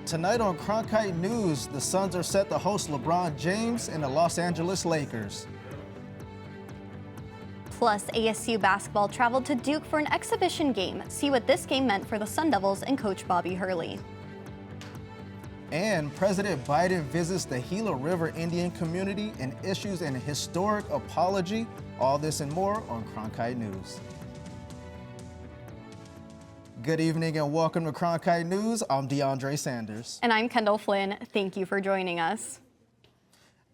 Tonight on Cronkite News, the Suns are set to host LeBron James and the Los Angeles Lakers. Plus, ASU basketball traveled to Duke for an exhibition game. See what this game meant for the Sun Devils and coach Bobby Hurley. And President Biden visits the Gila River Indian community and issues an historic apology. All this and more on Cronkite News. Good evening and welcome to Cronkite News. I'm DeAndre Sanders. And I'm Kendall Flynn. Thank you for joining us.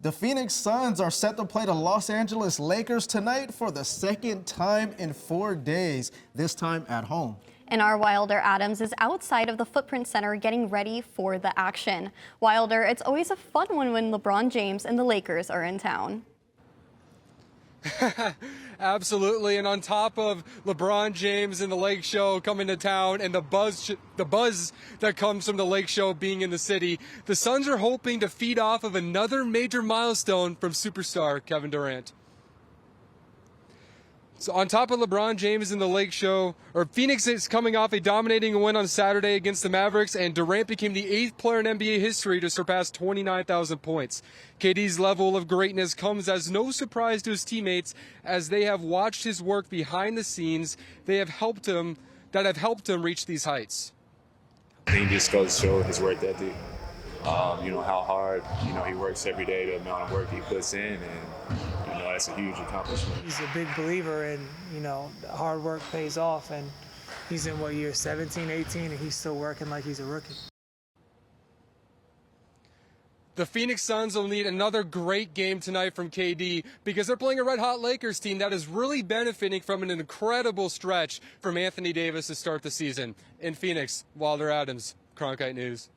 The Phoenix Suns are set to play the Los Angeles Lakers tonight for the second time in 4 days, this time at home. And our Wilder Adams is outside of the Footprint Center getting ready for the action. Wilder, it's always a fun one when LeBron James and the Lakers are in town. Absolutely, and on top of LeBron James and the Lake Show coming to town and the buzz that comes from the Lake Show being in the city, the Suns are hoping to feed off of another major milestone from superstar Kevin Durant. So on top of LeBron James and the Lake Show, Phoenix is coming off a dominating win on Saturday against the Mavericks, and Durant became the 8th player in NBA history to surpass 29,000 points. KD's level of greatness comes as no surprise to his teammates, as they have watched his work behind the scenes. That have helped him reach these heights. I think just goes to show his work ethic. How hard, he works every day, the amount of work he puts in, and, that's a huge accomplishment. He's a big believer in, hard work pays off, and he's in, year 17, 18, and he's still working like he's a rookie. The Phoenix Suns will need another great game tonight from KD because they're playing a red-hot Lakers team that is really benefiting from an incredible stretch from Anthony Davis to start the season. In Phoenix, Wilder Adams, Cronkite News.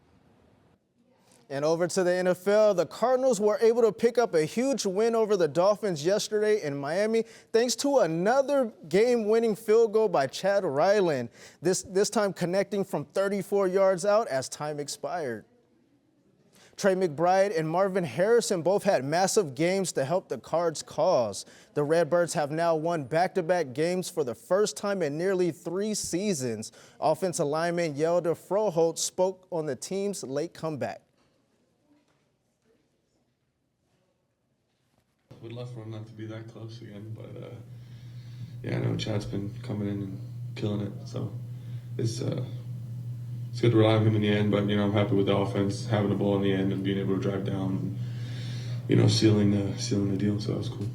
And over to the NFL, the Cardinals were able to pick up a huge win over the Dolphins yesterday in Miami, thanks to another game-winning field goal by Chad Ryland, this time connecting from 34 yards out as time expired. Trey McBride and Marvin Harrison both had massive games to help the Cards' cause. The Redbirds have now won back-to-back games for the first time in nearly 3 seasons. Offensive lineman Yelda Froholt spoke on the team's late comeback. Would love for him not to be that close again, but I know Chad's been coming in and killing it, so it's good to rely on him in the end. But I'm happy with the offense having the ball in the end and being able to drive down, and sealing the deal. So that was cool.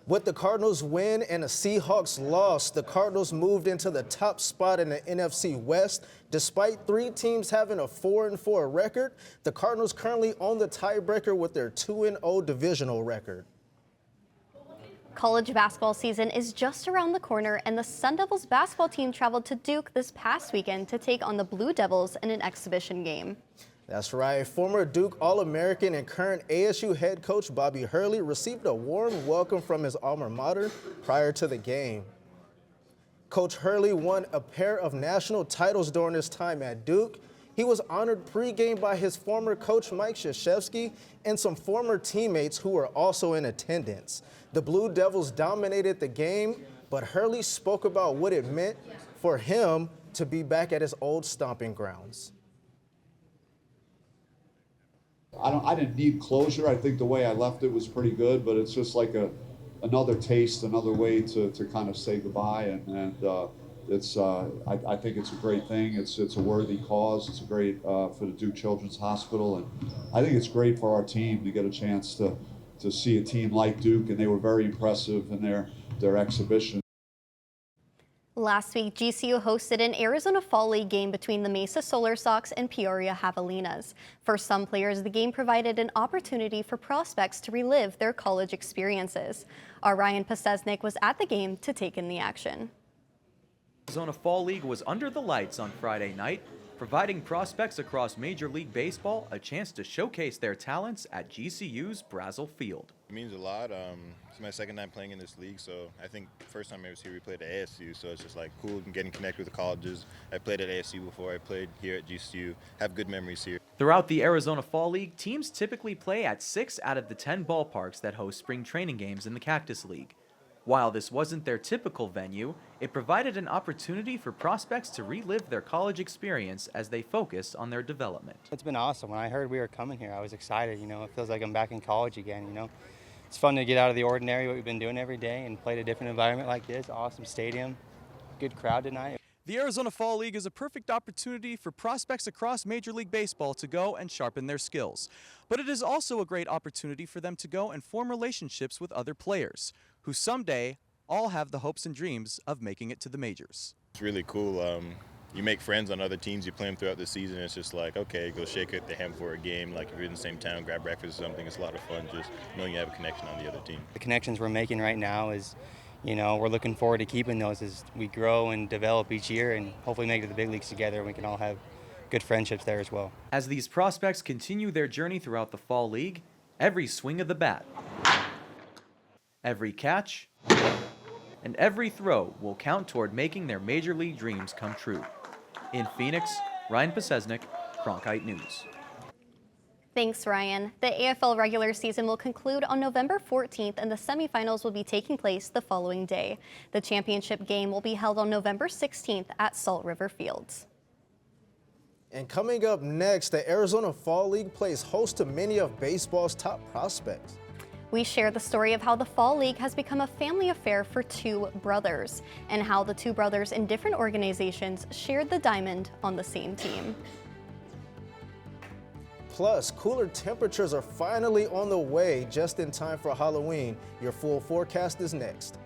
With the Cardinals win and the Seahawks loss, the Cardinals moved into the top spot in the NFC West. Despite 3 teams having a 4-4 record, the Cardinals currently own the tiebreaker with their 2-0 divisional record. College basketball season is just around the corner, and the Sun Devils basketball team traveled to Duke this past weekend to take on the Blue Devils in an exhibition game. That's right. Former Duke All-American and current ASU head coach Bobby Hurley received a warm welcome from his alma mater prior to the game. Coach Hurley won a pair of national titles during his time at Duke. He was honored pregame by his former coach Mike Krzyzewski and some former teammates who were also in attendance. The Blue Devils dominated the game, but Hurley spoke about what it meant for him to be back at his old stomping grounds. I didn't need closure. I think the way I left it was pretty good, but it's just like another taste, another way to kind of say goodbye, and I think it's a great thing. It's a worthy cause. It's great for the Duke Children's Hospital, and I think it's great for our team to get a chance to see a team like Duke, and they were very impressive in their exhibition. Last week, GCU hosted an Arizona Fall League game between the Mesa Solar Sox and Peoria Javelinas. For some players, the game provided an opportunity for prospects to relive their college experiences. Our Ryan Postesnik was at the game to take in the action. Arizona Fall League was under the lights on Friday night, providing prospects across Major League Baseball a chance to showcase their talents at GCU's Brazel Field. It means a lot. It's my second time playing in this league, so I think the first time I was here we played at ASU, so it's just like cool getting connected with the colleges. I played at ASU before, I played here at GCU, have good memories here. Throughout the Arizona Fall League, teams typically play at 6 out of the 10 ballparks that host spring training games in the Cactus League. While this wasn't their typical venue, it provided an opportunity for prospects to relive their college experience as they focus on their development. It's been awesome. When I heard we were coming here, I was excited. It feels like I'm back in college again. It's fun to get out of the ordinary, what we've been doing every day, and play in a different environment like this. Awesome stadium, good crowd tonight. The Arizona Fall League is a perfect opportunity for prospects across Major League Baseball to go and sharpen their skills. But it is also a great opportunity for them to go and form relationships with other players, who someday all have the hopes and dreams of making it to the majors. It's really cool. You make friends on other teams, you play them throughout the season. It's just like, okay, go shake the hand for a game. Like if you're in the same town, grab breakfast or something. It's a lot of fun just knowing you have a connection on the other team. The connections we're making right now is, we're looking forward to keeping those as we grow and develop each year and hopefully make it to the big leagues together, and we can all have good friendships there as well. As these prospects continue their journey throughout the Fall League, every swing of the bat, every catch, and every throw will count toward making their Major League dreams come true. In Phoenix, Ryan Pasesnik, Cronkite News. Thanks, Ryan. The AFL regular season will conclude on November 14th, and the semifinals will be taking place the following day. The championship game will be held on November 16th at Salt River Fields. And coming up next, the Arizona Fall League plays host to many of baseball's top prospects. We share the story of how the Fall League has become a family affair for two brothers, and how the two brothers in different organizations shared the diamond on the same team. Plus, cooler temperatures are finally on the way just in time for Halloween. Your full forecast is next.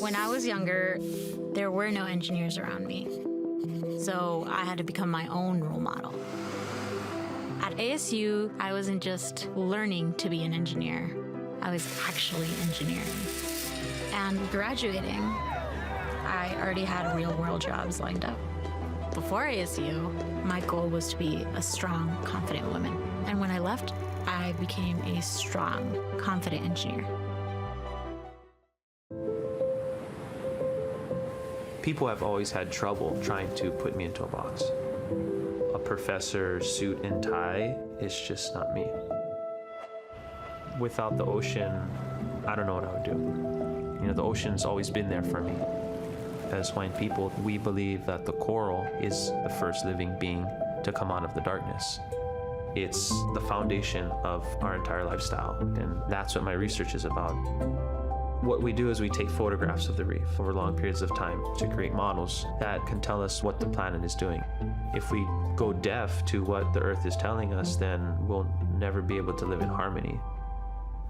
When I was younger, there were no engineers around me, so I had to become my own role model. At ASU, I wasn't just learning to be an engineer, I was actually engineering. And graduating, I already had real-world jobs lined up. Before ASU, my goal was to be a strong, confident woman. And when I left, I became a strong, confident engineer. People have always had trouble trying to put me into a box. A professor, suit and tie is just not me. Without the ocean, I don't know what I would do. The ocean's always been there for me. As Hawaiian people, we believe that the coral is the first living being to come out of the darkness. It's the foundation of our entire lifestyle, and that's what my research is about. What we do is we take photographs of the reef over long periods of time to create models that can tell us what the planet is doing. If we go deaf to what the Earth is telling us, then we'll never be able to live in harmony.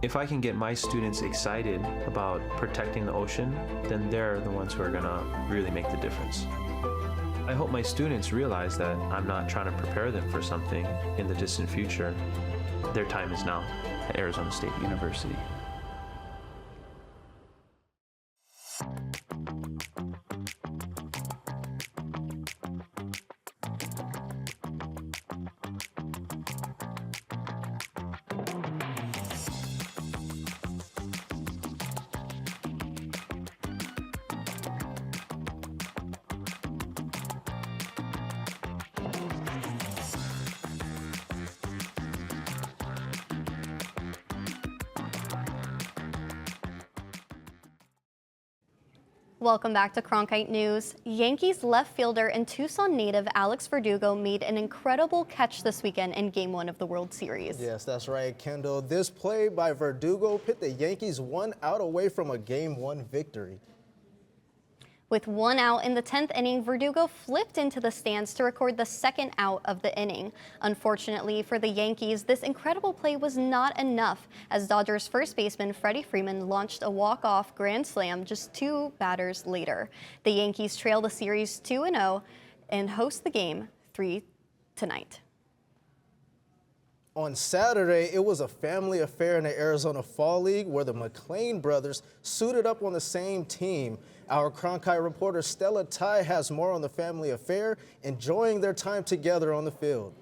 If I can get my students excited about protecting the ocean, then they're the ones who are gonna really make the difference. I hope my students realize that I'm not trying to prepare them for something in the distant future. Their time is now at Arizona State University. Welcome back to Cronkite News. Yankees left fielder and Tucson native Alex Verdugo made an incredible catch this weekend in Game 1 of the World Series. Yes, that's right, Kendall. This play by Verdugo put the Yankees 1 out away from a Game 1 victory. With 1 out in the 10th inning, Verdugo flipped into the stands to record the second out of the inning. Unfortunately for the Yankees, this incredible play was not enough, as Dodgers first baseman Freddie Freeman launched a walk-off grand slam just 2 batters later. The Yankees trail the series 2-0 and host the Game 3 tonight. On Saturday, it was a family affair in the Arizona Fall League where the McLean brothers suited up on the same team. Our Cronkite reporter Stella Tai has more on the family affair, enjoying their time together on the field.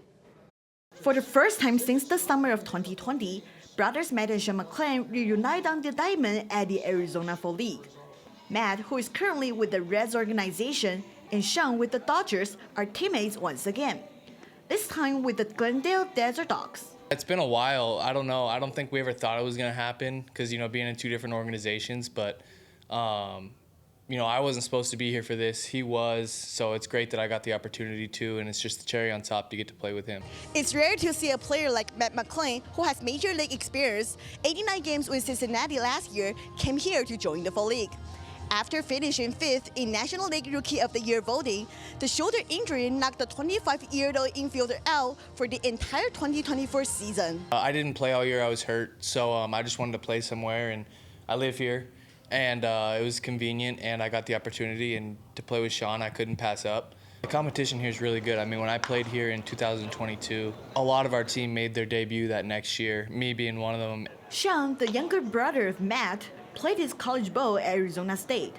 For the first time since the summer of 2020, brothers Matt and Sean McLean reunite on the diamond at the Arizona Fall League. Matt, who is currently with the Reds organization, and Sean with the Dodgers are teammates once again, this time with the Glendale Desert Dogs. It's been a while. I don't know. I don't think we ever thought it was going to happen because, being in two different organizations. But, I wasn't supposed to be here for this. He was. So it's great that I got the opportunity to, and it's just the cherry on top to get to play with him. It's rare to see a player like Matt McClain, who has major league experience, 89 games with Cincinnati last year, came here to join the Fall League. After finishing 5th in National League Rookie of the Year voting, the shoulder injury knocked the 25-year-old infielder out for the entire 2024 season. I didn't play all year. I was hurt, so I just wanted to play somewhere, and I live here, and it was convenient, and I got the opportunity, and to play with Sean, I couldn't pass up. The competition here is really good. I mean, when I played here in 2022, a lot of our team made their debut that next year, me being one of them. Sean, the younger brother of Matt, played his college ball at Arizona State.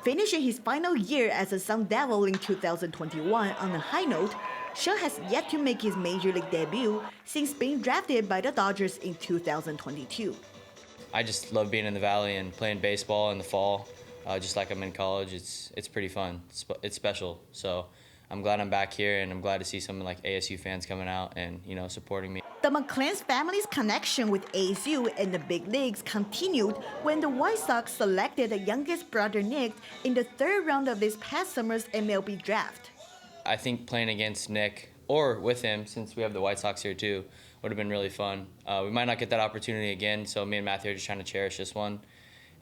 Finishing his final year as a Sun Devil in 2021 on a high note, Sean has yet to make his major league debut since being drafted by the Dodgers in 2022. I just love being in the Valley and playing baseball in the fall, just like I'm in college. It's pretty fun. It's special. So I'm glad I'm back here, and I'm glad to see some like ASU fans coming out and supporting me. The McClain's family's connection with ASU and the big leagues continued when the White Sox selected the youngest brother Nick in the 3rd round of this past summer's MLB draft. I think playing against Nick or with him, since we have the White Sox here too, would have been really fun. We might not get that opportunity again, so me and Matthew are just trying to cherish this one,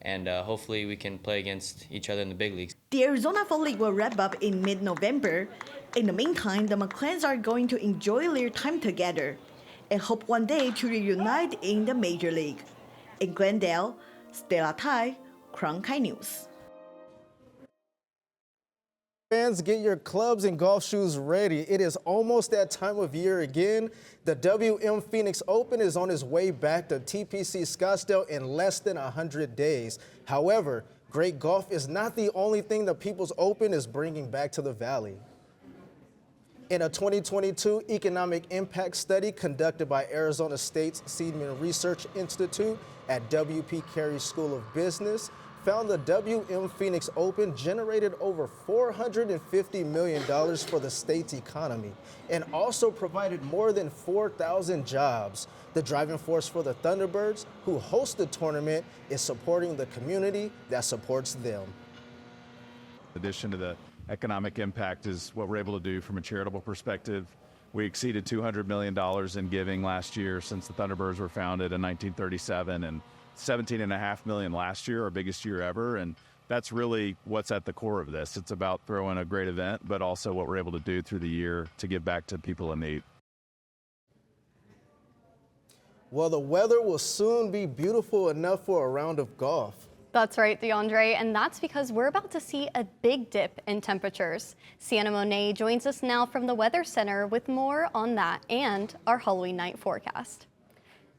and hopefully we can play against each other in the big leagues. The Arizona Fall League will wrap up in mid-November. In the meantime, the McClains are going to enjoy their time together and hope one day to reunite in the Major League. In Glendale, Stella Tai, Cronkite News. Fans, get your clubs and golf shoes ready. It is almost that time of year again. The WM Phoenix Open is on its way back to TPC Scottsdale in less than 100 days. However, great golf is not the only thing the People's Open is bringing back to the Valley. In a 2022 economic impact study conducted by Arizona State's Seidman Research Institute at W.P. Carey School of Business, found the WM Phoenix Open generated over $450 million for the state's economy and also provided more than 4,000 jobs. The driving force for the Thunderbirds, who host the tournament, is supporting the community that supports them. In addition to the economic impact is what we're able to do from a charitable perspective. We exceeded $200 million in giving last year since the Thunderbirds were founded in 1937, and $17.5 million last year, our biggest year ever. And that's really what's at the core of this. It's about throwing a great event, but also what we're able to do through the year to give back to people in need. Well, the weather will soon be beautiful enough for a round of golf. That's right, DeAndre, and that's because we're about to see a big dip in temperatures. Sienna Monet joins us now from the Weather Center with more on that and our Halloween night forecast.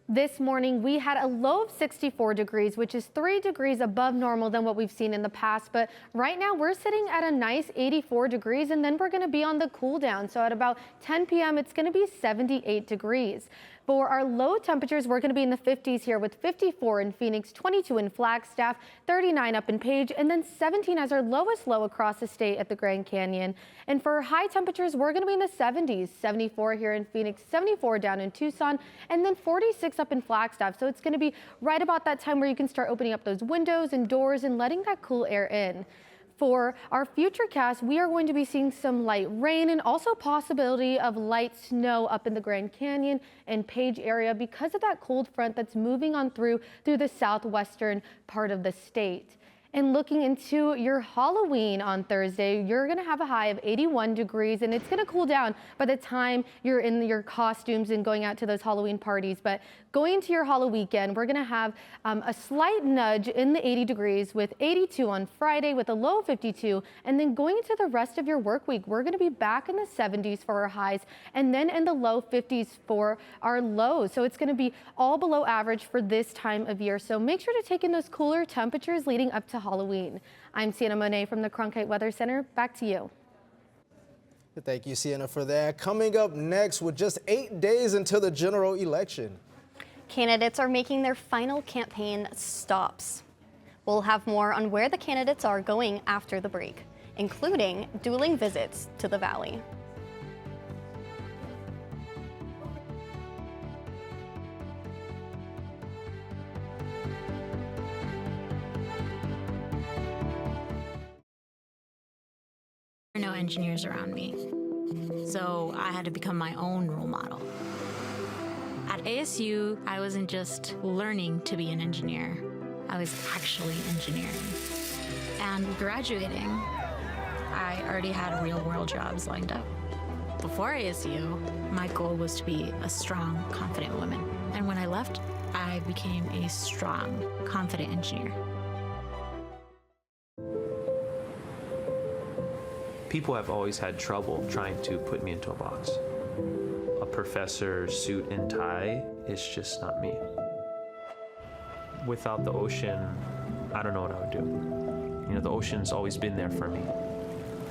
This morning, we had a low of 64 degrees, which is 3 degrees above normal than what we've seen in the past. But right now, we're sitting at a nice 84 degrees, and then we're going to be on the cool down. So at about 10 p.m., it's going to be 78 degrees. For our low temperatures, we're going to be in the 50s here with 54 in Phoenix, 22 in Flagstaff, 39 up in Page, and then 17 as our lowest low across the state at the Grand Canyon. And for high temperatures, we're going to be in the 70s, 74 here in Phoenix, 74 down in Tucson, and then 46 up in Flagstaff. So it's going to be right about that time where you can start opening up those windows and doors and letting that cool air in. For our futurecast, we are going to be seeing some light rain and also possibility of light snow up in the Grand Canyon and Page area because of that cold front that's moving on through the southwestern part of the state. And looking into your Halloween on Thursday, you're going to have a high of 81 degrees, and it's going to cool down by the time you're in your costumes and going out to those Halloween parties. But going into your Halloween weekend, we're going to have a slight nudge in the 80 degrees with 82 on Friday with a low of 52. And then going into the rest of your work week, we're going to be back in the 70s for our highs and then in the low 50s for our lows. So it's going to be all below average for this time of year. So make sure to take in those cooler temperatures leading up to Halloween. I'm Sienna Monet from the Cronkite Weather Center. Back to you. Thank you, Sienna, for that. Coming up next, with just 8 days until the general election, candidates are making their final campaign stops. We'll have more on where the candidates are going after the break. including dueling visits to the valley. There were no engineers around me, so I had to become my own role model. At ASU, I wasn't just learning to be an engineer, I was actually engineering. And graduating, I already had real-world jobs lined up. Before ASU, my goal was to be a strong, confident woman. And when I left, I became a strong, confident engineer. People have always had trouble trying to put me into a box. A professor, suit and tie is just not me. Without the ocean, I don't know what I would do. You know, the ocean's always been there for me.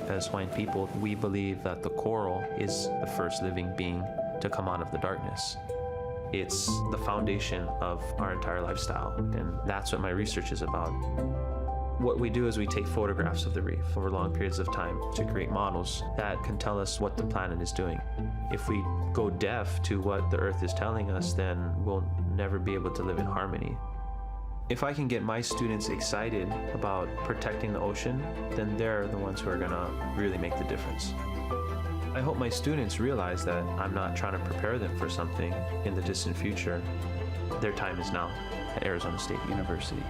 As Hawaiian people, we believe that the coral is the first living being to come out of the darkness. It's the foundation of our entire lifestyle, and that's what my research is about. What we do is we take photographs of the reef over long periods of time to create models that can tell us what the planet is doing. If we go deaf to what the Earth is telling us, then we'll never be able to live in harmony. If I can get my students excited about protecting the ocean, then they're the ones who are gonna really make the difference. I hope my students realize that I'm not trying to prepare them for something in the distant future. Their time is now at Arizona State University.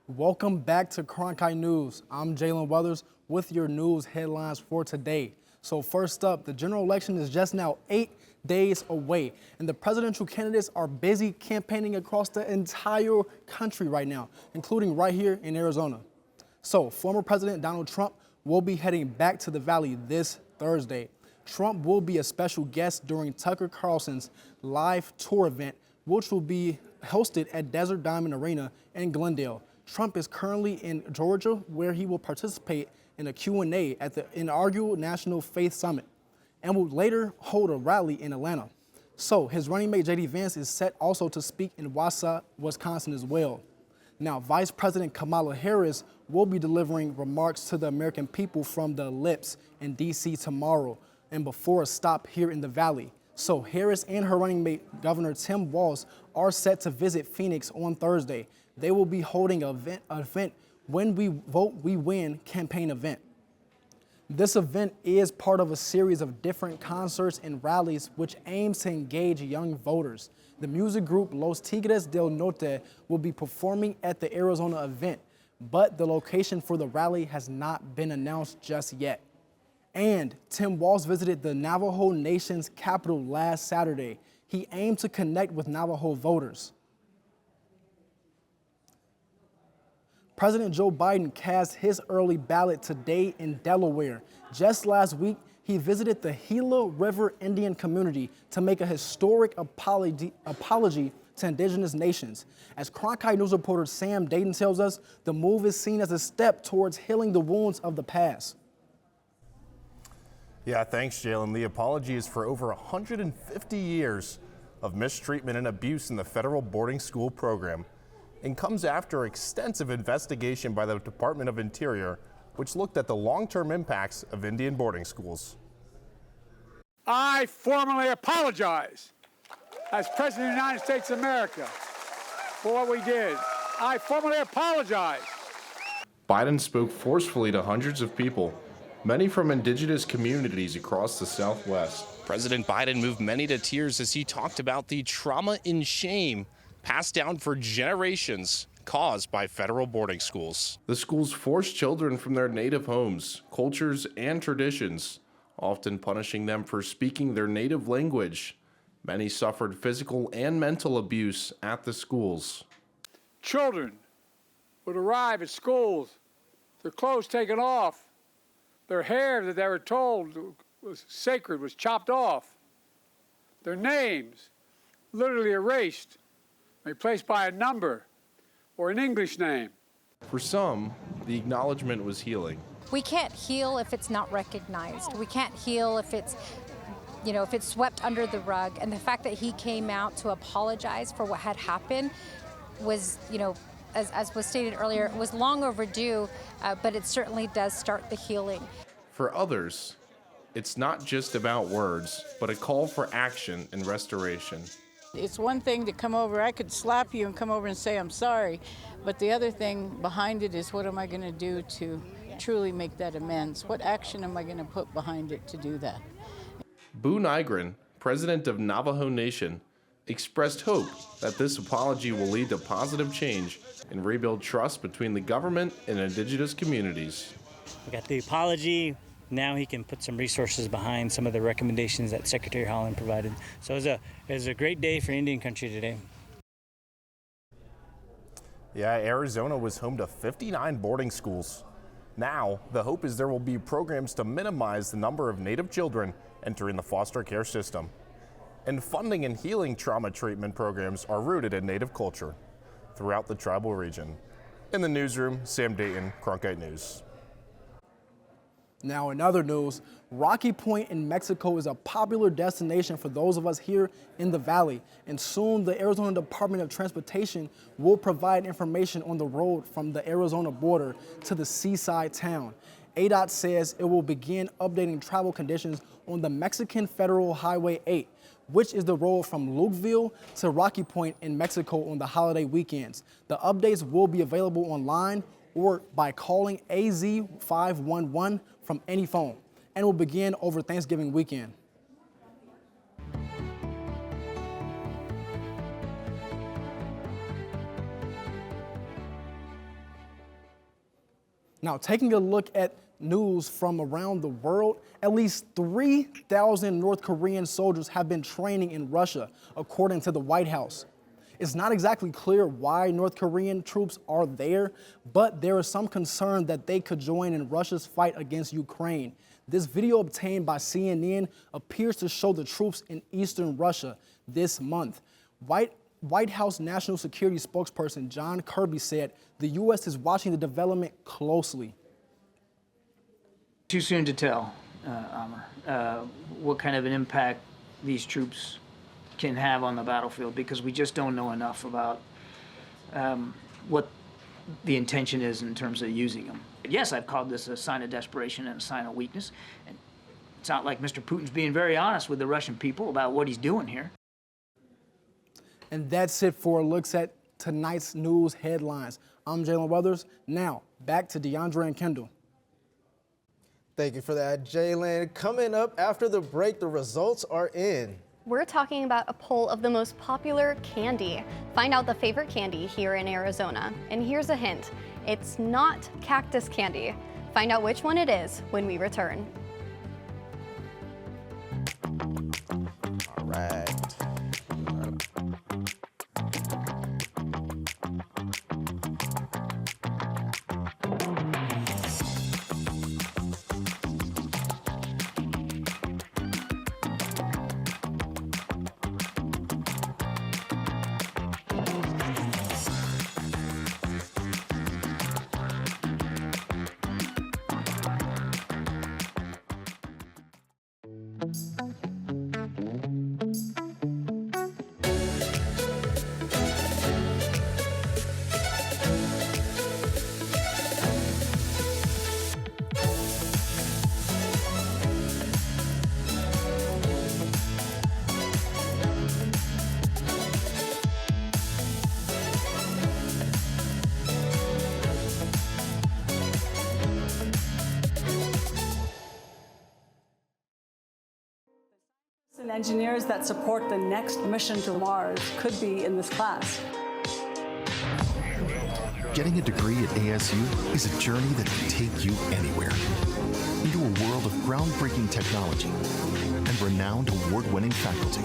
Welcome back to Cronkite News. I'm Jalen Weathers with your news headlines for today. So first up, the general election is just now 8 days away, and the presidential candidates are busy campaigning across the entire country right now, including right here in Arizona. So former President Donald Trump will be heading back to the Valley this Thursday. Trump will be a special guest during Tucker Carlson's live tour event, which will be hosted at Desert Diamond Arena in Glendale. Trump is currently in Georgia, where he will participate in a Q&A at the inaugural National Faith Summit and will later hold a rally in Atlanta. So his running mate J.D. Vance is set also to speak in Wausau, Wisconsin as well. Now, Vice President Kamala Harris will be delivering remarks to the American people from the Lips in D.C. tomorrow and before a stop here in the Valley. So Harris and her running mate, Governor Tim Walz, are set to visit Phoenix on Thursday. They will be holding an event When We Vote, We Win campaign event. This event is part of a series of different concerts and rallies which aims to engage young voters. The music group Los Tigres del Norte will be performing at the Arizona event, but the location for the rally has not been announced just yet. And Tim Walz visited the Navajo Nation's capital last Saturday. He aimed to connect with Navajo voters. President Joe Biden cast his early ballot today in Delaware. Just last week, he visited the Gila River Indian community to make a historic apology to indigenous nations. As Cronkite News reporter Sam Dayton tells us, the move is seen as a step towards healing the wounds of the past. Yeah, thanks, Jalen. The apology is for over 150 years of mistreatment and abuse in the federal boarding school program, and comes after extensive investigation by the Department of Interior, which looked at the long-term impacts of Indian boarding schools. I formally apologize as President of the United States of America for what we did. I formally apologize. Biden spoke forcefully to hundreds of people, many from indigenous communities across the Southwest. President Biden moved many to tears as he talked about the trauma and shame passed down for generations caused by federal boarding schools. The schools forced children from their native homes, cultures, and traditions, often punishing them for speaking their native language. Many suffered physical and mental abuse at the schools. Children would arrive at schools, their clothes taken off, their hair that they were told was sacred was chopped off, their names literally erased, replaced by a number or an English name. For some, the acknowledgement was healing. We can't heal if it's not recognized. We can't heal if it's, if it's swept under the rug. And the fact that he came out to apologize for what had happened was, as was stated earlier, it was long overdue, but it certainly does start the healing. For others, it's not just about words, but a call for action and restoration. It's one thing to come over, I could slap you and come over and say I'm sorry, but the other thing behind it is what am I going to do to truly make that amends? What action am I going to put behind it to do that? Boo Nygren, president of Navajo Nation, expressed hope that this apology will lead to positive change and rebuild trust between the government and indigenous communities. We got the apology. Now he can put some resources behind some of the recommendations that Secretary Holland provided. So it was a great day for Indian country today. Yeah, Arizona was home to 59 boarding schools. Now, the hope is there will be programs to minimize the number of Native children entering the foster care system. And funding and healing trauma treatment programs are rooted in Native culture throughout the tribal region. In the newsroom, Sam Dayton, Cronkite News. Now in other news, Rocky Point in Mexico is a popular destination for those of us here in the Valley, and soon the Arizona Department of Transportation will provide information on the road from the Arizona border to the seaside town. ADOT says it will begin updating travel conditions on the Mexican Federal Highway 8, which is the road from Lukeville to Rocky Point in Mexico on the holiday weekends. The updates will be available online or by calling AZ 511 from any phone, and will begin over Thanksgiving weekend. Now, taking a look at news from around the world, at least 3,000 North Korean soldiers have been training in Russia, according to the White House. It's not exactly clear why North Korean troops are there, but there is some concern that they could join in Russia's fight against Ukraine. This video obtained by CNN appears to show the troops in eastern Russia this month. White House National Security spokesperson John Kirby said the U.S. is watching the development closely. Too soon to tell, Amr, what kind of an impact these troops can have on the battlefield, because we just don't know enough about what the intention is in terms of using them. Yes, I've called this a sign of desperation and a sign of weakness. And it's not like Mr. Putin's being very honest with the Russian people about what he's doing here. And that's it for looks at tonight's news headlines. I'm Jalen Weathers. Now, back to DeAndre and Kendall. Thank you for that, Jalen. Coming up after the break, the results are in. We're talking about a poll of the most popular candy. Find out the favorite candy here in Arizona. And here's a hint, it's not cactus candy. Find out which one it is when we return. All right. And engineers that support the next mission to Mars could be in this class. Getting a degree at ASU is a journey that can take you anywhere. into a world of groundbreaking technology and renowned award-winning faculty.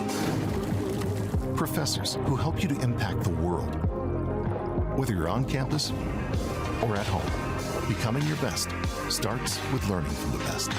Professors who help you to impact the world. Whether you're on campus or at home, becoming your best starts with learning from the best.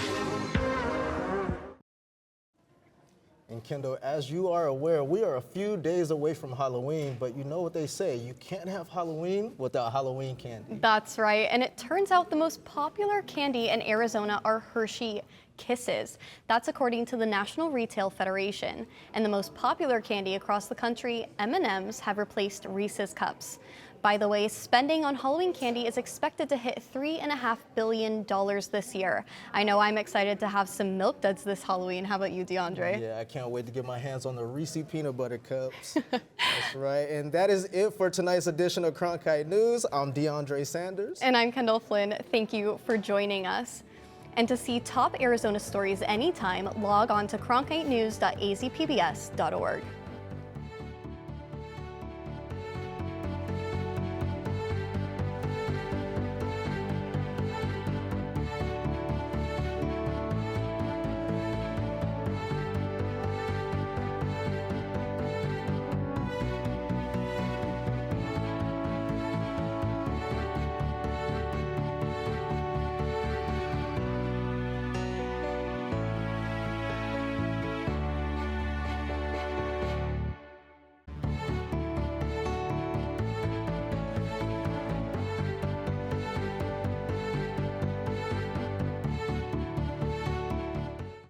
And Kendall, as you are aware, we are a few days away from Halloween, but you know what they say, you can't have Halloween without Halloween candy. That's right, and it turns out the most popular candy in Arizona are Hershey Kisses. That's according to the National Retail Federation. And the most popular candy across the country, M&Ms, have replaced Reese's Cups. By the way, spending on Halloween candy is expected to hit $3.5 billion this year. I know I'm excited to have some Milk Duds this Halloween. How about you, DeAndre? Yeah, I can't wait to get my hands on the Reese peanut butter cups. That's right. And that is it for tonight's edition of Cronkite News. I'm DeAndre Sanders. And I'm Kendall Flynn. Thank you for joining us. And to see top Arizona stories anytime, log on to cronkitenews.azpbs.org.